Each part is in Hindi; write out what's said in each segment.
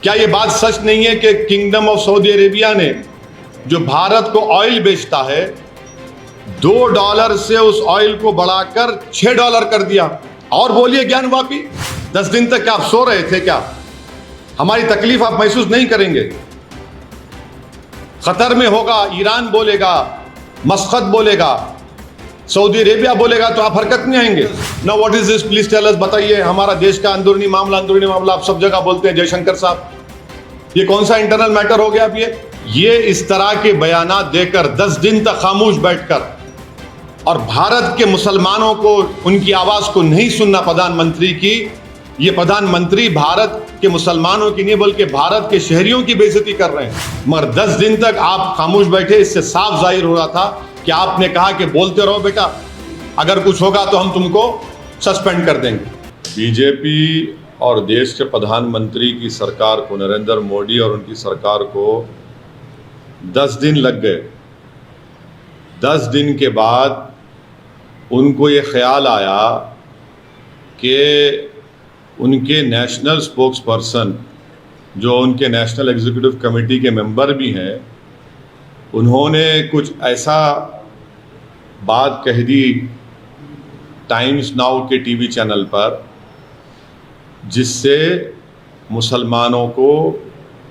क्या ये बात सच नहीं है कि किंगडम ऑफ सऊदी अरेबिया ने जो भारत को ऑयल बेचता है $2 से उस ऑयल को बढ़ाकर $6 कर दिया? और बोलिए ज्ञानवापी, 10 दिन तक क्या आप सो रहे थे क्या? हमारी तकलीफ आप महसूस नहीं करेंगे? कतर में होगा, ईरान बोलेगा, मस्कत बोलेगा, सऊदी अरेबिया बोलेगा, तो आप हरकत में आएंगे? ना what is this, please tell us, बताइए। हमारा देश का अंदरूनी मामला आप सब जगह बोलते हैं जयशंकर साहब, ये कौन सा इंटरनल मैटर हो गया? अब ये इस तरह के बयानात देकर 10 दिन तक खामोश बैठकर और भारत के मुसलमानों को उनकी आवाज को नहीं सुनना प्रधानमंत्री की, ये प्रधानमंत्री भारत के मुसलमानों की नहीं बल्कि भारत के शहरियों की बेइज्जती कर रहे हैं। मगर 10 दिन तक आप खामोश बैठे, इससे साफ जाहिर हो रहा था कि आपने कहा कि बोलते रहो बेटा, अगर कुछ होगा तो हम तुमको सस्पेंड कर देंगे। बीजेपी और देश के प्रधानमंत्री की सरकार को, नरेंद्र मोदी और उनकी सरकार को 10 दिन लग गए। 10 दिन के बाद उनको ये ख्याल आया कि उनके नेशनल स्पोक्स पर्सन, जो उनके नेशनल एग्जीक्यूटिव कमेटी के मेंबर भी हैं, उन्होंने कुछ ऐसा बात कह दी टाइम्स नाउ के टीवी चैनल पर जिससे मुसलमानों को,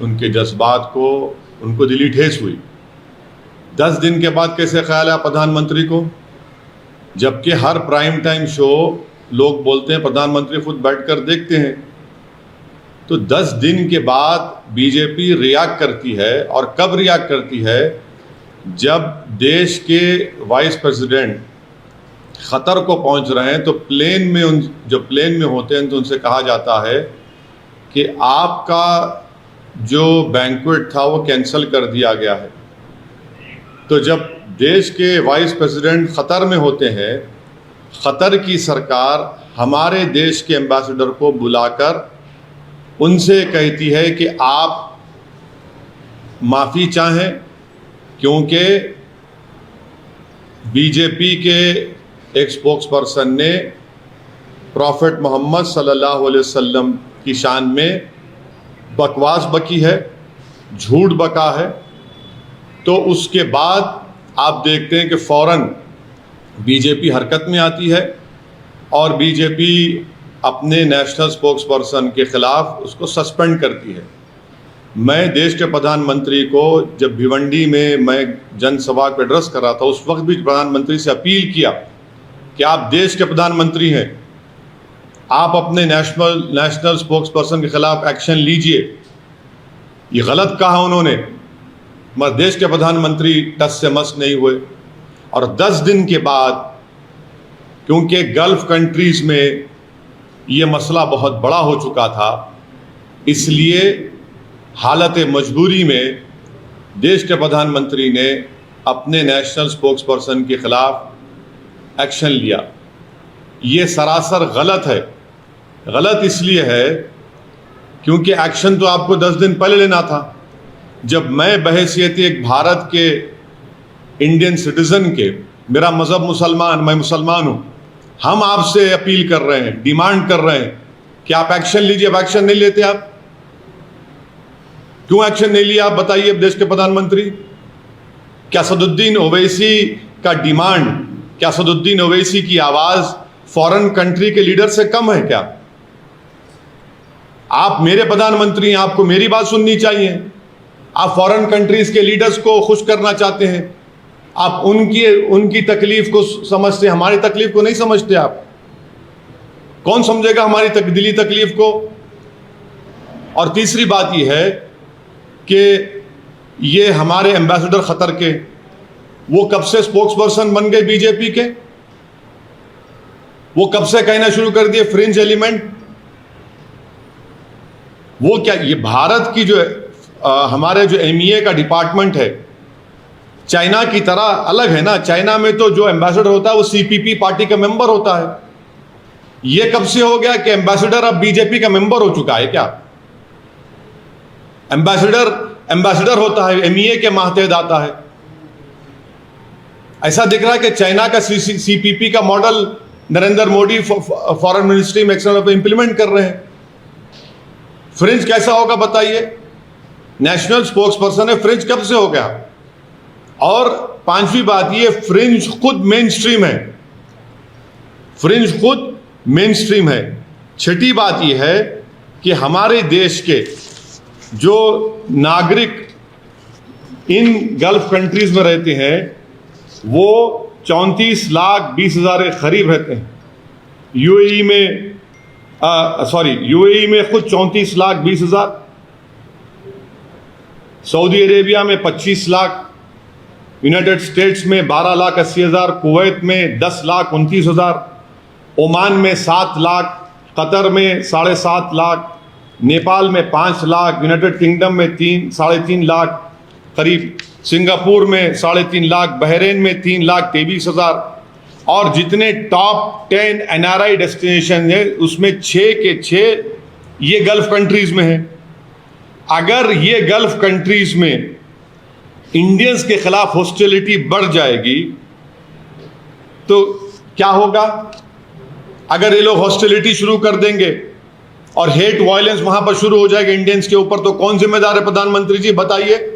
उनके जज्बात को, उनको दिली ठेस हुई। 10 दिन के बाद कैसे ख्याल है प्रधानमंत्री को, जबकि हर प्राइम टाइम शो लोग बोलते हैं प्रधानमंत्री खुद बैठकर देखते हैं। तो 10 दिन के बाद बीजेपी रिएक्ट करती है, और कब रिएक्ट करती है? जब देश के वाइस प्रेसिडेंट ख़तर को पहुंच रहे हैं तो प्लेन में जो प्लेन में होते हैं तो उनसे कहा जाता है कि आपका जो बैंक्वेट था वो कैंसिल कर दिया गया है। तो जब देश के वाइस प्रेसिडेंट ख़तर में होते हैं, ख़तर की सरकार हमारे देश के एम्बेसडर को बुलाकर उनसे कहती है कि आप माफ़ी चाहें, क्योंकि बीजेपी के एक स्पोक्स पर्सन ने प्रॉफिट मोहम्मद सल्लल्लाहु अलैहि वसल्लम की शान में बकवास बकी है, झूठ बका है। तो उसके बाद आप देखते हैं कि फ़ौरन बीजेपी हरकत में आती है और बीजेपी अपने नेशनल स्पोक्स पर्सन के ख़िलाफ़ उसको सस्पेंड करती है। मैं देश के प्रधानमंत्री को जब भिवंडी में मैं जनसभा को एड्रेस कर रहा था, उस वक्त भी प्रधानमंत्री से अपील किया कि आप देश के प्रधानमंत्री हैं, आप अपने नेशनल स्पोक्स पर्सन के ख़िलाफ़ एक्शन लीजिए। ये गलत कहा उन्होंने, मगर देश के प्रधानमंत्री टस से मस नहीं हुए। और 10 दिन के बाद, क्योंकि गल्फ़ कंट्रीज़ में ये मसला बहुत बड़ा हो चुका था, इसलिए हालत मजबूरी में देश के प्रधानमंत्री ने अपने नेशनल स्पोक्स पर्सन के ख़िलाफ़ एक्शन लिया। ये सरासर गलत है। गलत इसलिए है क्योंकि एक्शन तो आपको 10 दिन पहले लेना था। जब मैं बहैसियत एक भारत के इंडियन सिटीज़न के, मेरा मज़हब मुसलमान, मैं मुसलमान हूँ, हम आपसे अपील कर रहे हैं, डिमांड कर रहे हैं कि आप एक्शन लीजिए। अब एक्शन नहीं लेते आप, क्यों एक्शन नहीं लिया आप बताइए देश के प्रधानमंत्री? क्या असदुद्दीन ओवैसी का डिमांड, क्या असदुद्दीन ओवैसी की आवाज़ फॉरेन कंट्री के लीडर से कम है क्या? आप मेरे प्रधानमंत्री हैं, आपको मेरी बात सुननी चाहिए। आप फॉरेन कंट्रीज के लीडर्स को खुश करना चाहते हैं, आप उनकी तकलीफ को समझते हैं, हमारी तकलीफ को नहीं समझते। आप कौन समझेगा हमारी दिली तकलीफ को? और तीसरी बात यह है कि ये हमारे एम्बेसडर ख़तर के, वो कब से स्पोक्स पर्सन बन गए बीजेपी के? वो कब से कहना शुरू कर दिए फ्रिंज एलिमेंट? वो क्या, ये भारत की जो हमारे जो MEA का डिपार्टमेंट है, चाइना की तरह अलग है ना। चाइना में तो जो एम्बेसडर होता है वो CPP पार्टी का मेंबर होता है। ये कब से हो गया कि एम्बेसडर अब बीजेपी का मेंबर हो चुका है क्या? एम्बेसडर होता है, MEA के मातहत आता है। ऐसा दिख रहा है कि चाइना का CPP का model Narendra Modi foreign ministry में एक्सटर्नल पे इंप्लीमेंट कर रहे हैं। फ्रिंज कैसा होगा बताइए? नेशनल स्पोक्स पर्सन है, फ्रिंज कब से हो गया? और पांचवी बात, ये फ्रिंज खुद मेन स्ट्रीम है, फ्रिंज खुद मेन स्ट्रीम है। छठी बात यह है कि हमारे देश के जो नागरिक इन गल्फ कंट्रीज में रहते हैं वो 34,20,000 के करीब रहते हैं। यूएई में खुद 34,20,000, सऊदी अरेबिया में 25 लाख, यूनाइटेड स्टेट्स में 12,80,000, कुवैत में 10,29,000, ओमान में 7 लाख, कतर में 7.5 लाख, नेपाल में 5 लाख, यूनाइटेड किंगडम में 3-3.5 लाख करीब, सिंगापुर में 3.5 लाख, बहरीन में 3,23,000, और जितने टॉप 10 एनआरआई डेस्टिनेशन है उसमें 6 के 6 ये गल्फ कंट्रीज में है। अगर ये गल्फ कंट्रीज में इंडियंस के खिलाफ हॉस्टिलिटी बढ़ जाएगी तो क्या होगा? अगर ये लोग हॉस्टिलिटी शुरू कर देंगे और हेट वायलेंस वहां पर शुरू हो जाएगा इंडियंस के ऊपर, तो कौन जिम्मेदार है? प्रधानमंत्री जी बताइए।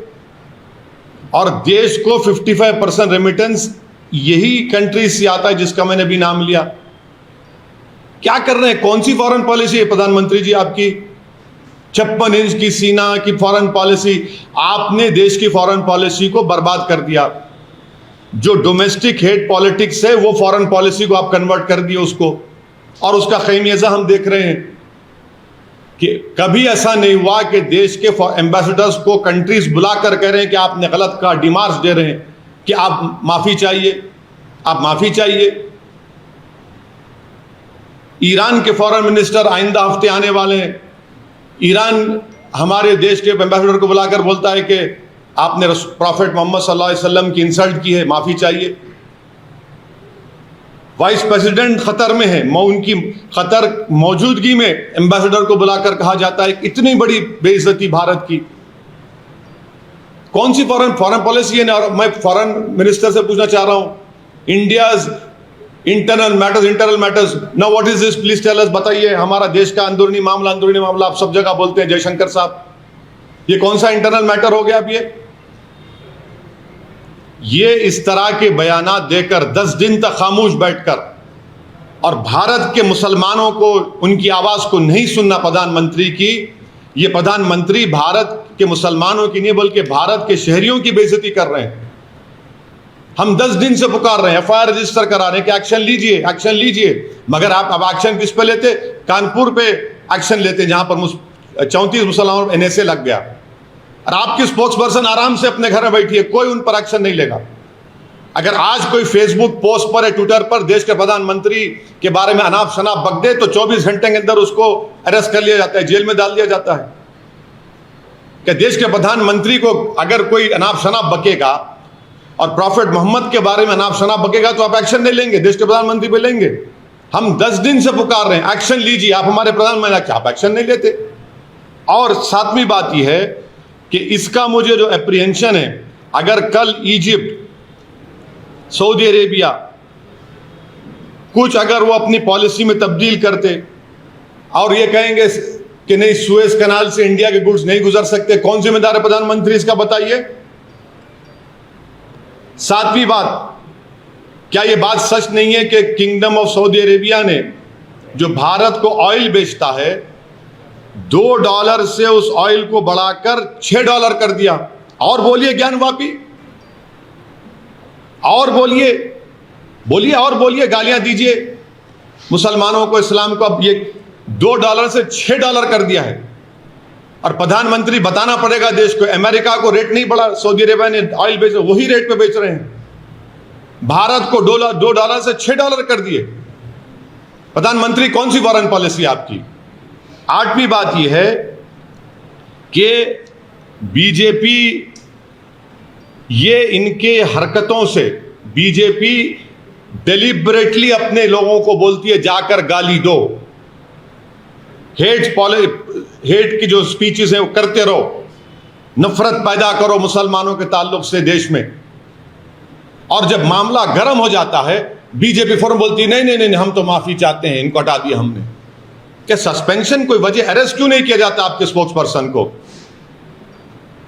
और देश को 55% रेमिटेंस यही कंट्री से आता है जिसका मैंने भी नाम लिया। क्या कर रहे हैं? कौन सी फॉरेन पॉलिसी है प्रधानमंत्री जी आपकी? 56 इंच की सीना की फॉरेन पॉलिसी। आपने देश की फॉरेन पॉलिसी को बर्बाद कर दिया। जो डोमेस्टिक हेट पॉलिटिक्स है वो फॉरेन पॉलिसी को आप कन्वर्ट कर दिए उसको, और उसका खैमियाजा हम देख रहे हैं कि कभी ऐसा नहीं हुआ कि देश के एम्बेसडर्स को कंट्रीज बुलाकर कह रहे हैं कि आपने गलत कहा, डिमार्च दे रहे हैं कि आप माफी चाहिए, आप माफी चाहिए। ईरान के फॉरेन मिनिस्टर आइंदा हफ्ते आने वाले हैं। ईरान हमारे देश के एम्बेसडर को बुलाकर बोलता है कि आपने प्रॉफेट मोहम्मद सल्लल्लाहु अलैहि वसल्लम की इंसल्ट की है, माफी चाहिए। वाइस प्रेसिडेंट खतर में है, उनकी खतर मौजूदगी में एम्बेसडर को बुलाकर कहा जाता है इतनी बड़ी बेइज्जती भारत की। कौन सी फॉरेन पॉलिसी है? और मैं फॉरेन मिनिस्टर से पूछना चाह रहा हूं, India's internal matters now what is this, please tell us, बताइए। हमारा देश का अंदरूनी मामला आप सब जगह बोलते हैं जयशंकर साहब, ये कौन सा इंटरनल मैटर हो गया? अब ये इस तरह के बयानात देकर 10 दिन तक खामोश बैठकर और भारत के मुसलमानों को उनकी आवाज को नहीं सुनना प्रधानमंत्री की, ये प्रधानमंत्री भारत के मुसलमानों की नहीं बल्कि भारत के शहरियों की बेइज्जती कर रहे हैं। हम 10 दिन से पुकार रहे हैं, एफआईआर रजिस्टर करा रहे हैं कि एक्शन लीजिए, मगर आप अब एक्शन किस पे लेते? कानपुर पे एक्शन लेते जहां पर 34 मुसलमानों पर एनएसए लग गया, और आपकी स्पोक्स पर्सन आराम से अपने घर में बैठी है, कोई उन पर एक्शन नहीं लेगा। अगर आज कोई फेसबुक पोस्ट पर या ट्विटर पर देश के प्रधानमंत्री के बारे में अनाप शनाप बक दे तो 24 घंटे के अंदर उसको अरेस्ट कर लिया जाता है, जेल में डाल दिया जाता है। कि देश के प्रधानमंत्री को अगर कोई अनाप शनाप बकेगा और प्रॉफेट मोहम्मद के बारे में अनाप शनाप बकेगा तो आप एक्शन नहीं लेंगे, देश के प्रधानमंत्री पे लेंगे। हम 10 दिन से पुकार रहे हैं एक्शन लीजिए, आप हमारे प्रधानमंत्री, आप एक्शन नहीं लेते। और सातवीं बात यह है कि इसका मुझे जो एप्रीहेंशन है, अगर कल इजिप्ट, सऊदी अरेबिया कुछ अगर वो अपनी पॉलिसी में तब्दील करते और ये कहेंगे कि नहीं सुएज कनाल से इंडिया के गुड्स नहीं गुजर सकते, कौन जिम्मेदार है प्रधानमंत्री इसका बताइए। सातवीं बात, क्या ये बात सच नहीं है कि किंगडम ऑफ सऊदी अरेबिया ने जो भारत को ऑयल बेचता है $2 से उस ऑयल को बढ़ाकर $6 कर दिया? और बोलिए ज्ञानवापी, और बोलिए गालियां दीजिए मुसलमानों को, इस्लाम को। अब ये $2 से $6 कर दिया है, और प्रधानमंत्री बताना पड़ेगा देश को, अमेरिका को रेट नहीं बढ़ा, सऊदी अरेबिया ने ऑयल बेच वही रेट पे बेच रहे हैं। भारत को $2 से $6 कर दिए। प्रधानमंत्री कौन सी फॉरेन पॉलिसी आपकी? आठवीं बात यह है कि बीजेपी, ये इनके हरकतों से बीजेपी डेलिबरेटली अपने लोगों को बोलती है जाकर गाली दो, हेट की जो स्पीचेस हैं वो करते रहो, नफरत पैदा करो मुसलमानों के ताल्लुक से देश में। और जब मामला गर्म हो जाता है बीजेपी फौरन बोलती है नहीं, हम तो माफी चाहते हैं, इनको हटा दिया हमने। क्या सस्पेंशन कोई वजह, अरेस्ट क्यों नहीं किया जाता आपके स्पोक्स पर्सन को?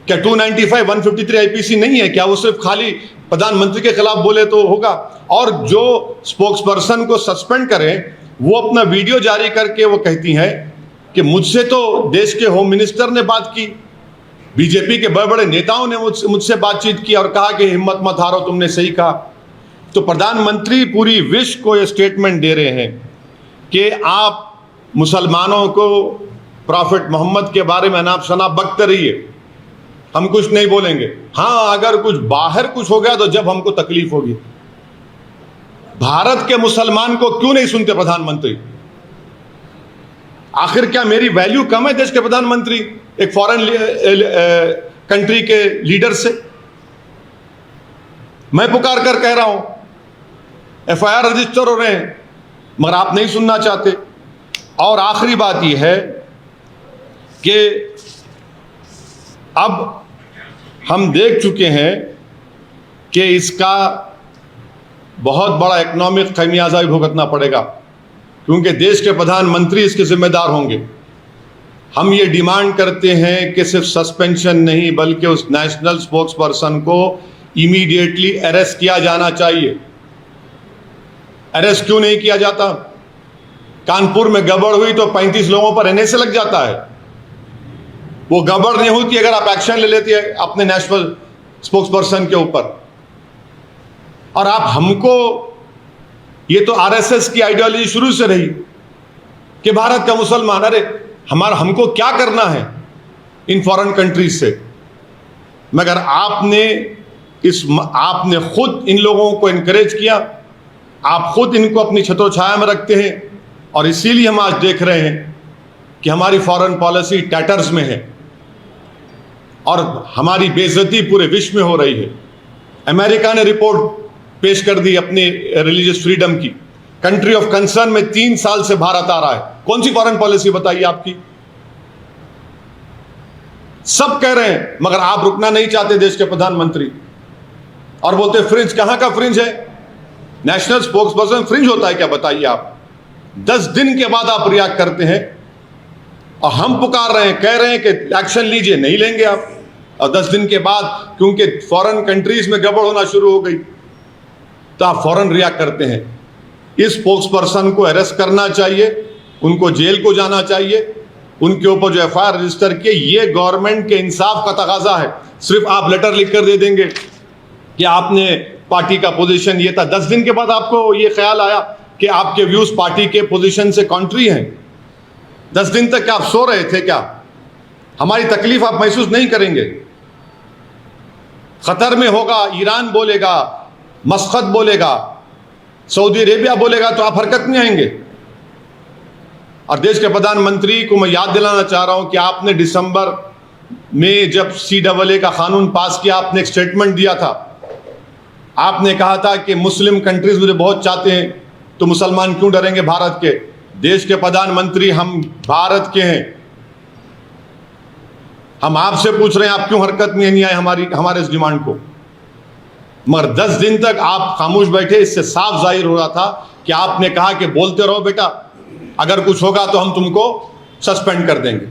क्या 295 153 आईपीसी नहीं है क्या? वो सिर्फ खाली प्रधानमंत्री के खिलाफ बोले तो होगा? और जो स्पोक्स पर्सन को सस्पेंड करें वो अपना वीडियो जारी करके वो कहती हैं कि मुझसे तो देश के होम मिनिस्टर ने बात की, बीजेपी के बड़े बड़े नेताओं ने मुझसे बातचीत की और कहा कि हिम्मत मत हारो, तुमने सही कहा। तो प्रधानमंत्री पूरी विश्व को ये स्टेटमेंट दे रहे हैं कि आप मुसलमानों को प्रॉफिट मोहम्मद के बारे में अनाप शनाप बकते रहिए, हम कुछ नहीं बोलेंगे। हाँ, अगर कुछ बाहर कुछ हो गया तो जब हमको तकलीफ होगी। भारत के मुसलमान को क्यों नहीं सुनते प्रधानमंत्री? आखिर क्या मेरी वैल्यू कम है देश के प्रधानमंत्री एक फॉरेन कंट्री के लीडर से? मैं पुकार कर कह रहा हूं, एफआईआर रजिस्टर हो रहे हैं, मगर आप नहीं सुनना चाहते। और आखिरी बात यह है कि अब हम देख चुके हैं कि इसका बहुत बड़ा इकोनॉमिक खमियाजा भी भुगतना पड़ेगा, क्योंकि देश के प्रधानमंत्री इसके जिम्मेदार होंगे। हम ये डिमांड करते हैं कि सिर्फ सस्पेंशन नहीं बल्कि उस नेशनल स्पोक्स पर्सन को इमीडिएटली अरेस्ट किया जाना चाहिए। अरेस्ट क्यों नहीं किया जाता? कानपुर में गड़बड़ हुई तो 35 लोगों पर एनएसए लग जाता है। वो गड़बड़ नहीं होती अगर आप एक्शन ले लेते हैं अपने नेशनल स्पोक्स पर्सन के ऊपर। और आप हमको, ये तो आरएसएस की आइडियोलॉजी शुरू से रही कि भारत का मुसलमान, अरे हमको क्या करना है इन फॉरेन कंट्रीज से? मगर आपने खुद इन लोगों को इनकरेज किया, आप खुद इनको अपनी छत्रोछाया में रखते हैं, और इसीलिए हम आज देख रहे हैं कि हमारी फॉरेन पॉलिसी टैटर्स में है और हमारी बेइज्जती पूरे विश्व में हो रही है। अमेरिका ने रिपोर्ट पेश कर दी अपने रिलीजियस फ्रीडम की, कंट्री ऑफ कंसर्न में 3 साल से भारत आ रहा है। कौन सी फॉरेन पॉलिसी बताइए आपकी? सब कह रहे हैं मगर आप रुकना नहीं चाहते देश के प्रधानमंत्री, और बोलते फ्रिंज। कहां का फ्रिंज है? नेशनल स्पोक्स पर्सन फ्रिंज होता है क्या? बताइए आप। 10 दिन के बाद आप रिएक्ट करते हैं और हम पुकार रहे हैं, कह रहे हैं कि एक्शन लीजिए, नहीं लेंगे आप। और 10 दिन के बाद क्योंकि फॉरेन कंट्रीज में गड़बड़ होना शुरू हो गई तो आप फौरन रिएक्ट करते हैं। इस स्पोक्स पर्सन को अरेस्ट करना चाहिए, उनको जेल को जाना चाहिए, उनके ऊपर जो एफआईआर रजिस्टर किए, ये गवर्नमेंट के इंसाफ का तकाजा है। सिर्फ आप लेटर लिख कर दे देंगे कि आपने पार्टी का पोजीशन ये था, 10 दिन के बाद आपको ये ख्याल आया कि आपके व्यूज पार्टी के पोजीशन से कॉन्ट्री हैं। 10 दिन तक क्या आप सो रहे थे क्या? हमारी तकलीफ आप महसूस नहीं करेंगे? खतर में होगा, ईरान बोलेगा, मस्कत बोलेगा, सऊदी अरेबिया बोलेगा तो आप हरकत में आएंगे। और देश के प्रधानमंत्री को मैं याद दिलाना चाह रहा हूं कि आपने दिसंबर में जब CAA का कानून पास किया, आपने एक स्टेटमेंट दिया था। आपने कहा था कि मुस्लिम कंट्रीज मुझे बहुत चाहते हैं तो मुसलमान क्यों डरेंगे भारत के? देश के प्रधानमंत्री, हम भारत के हैं, हम आपसे पूछ रहे हैं आप क्यों हरकत में नहीं आए हमारे इस डिमांड को? मगर 10 दिन तक आप खामोश बैठे। इससे साफ जाहिर हो रहा था कि आपने कहा कि बोलते रहो बेटा, अगर कुछ होगा तो हम तुमको सस्पेंड कर देंगे।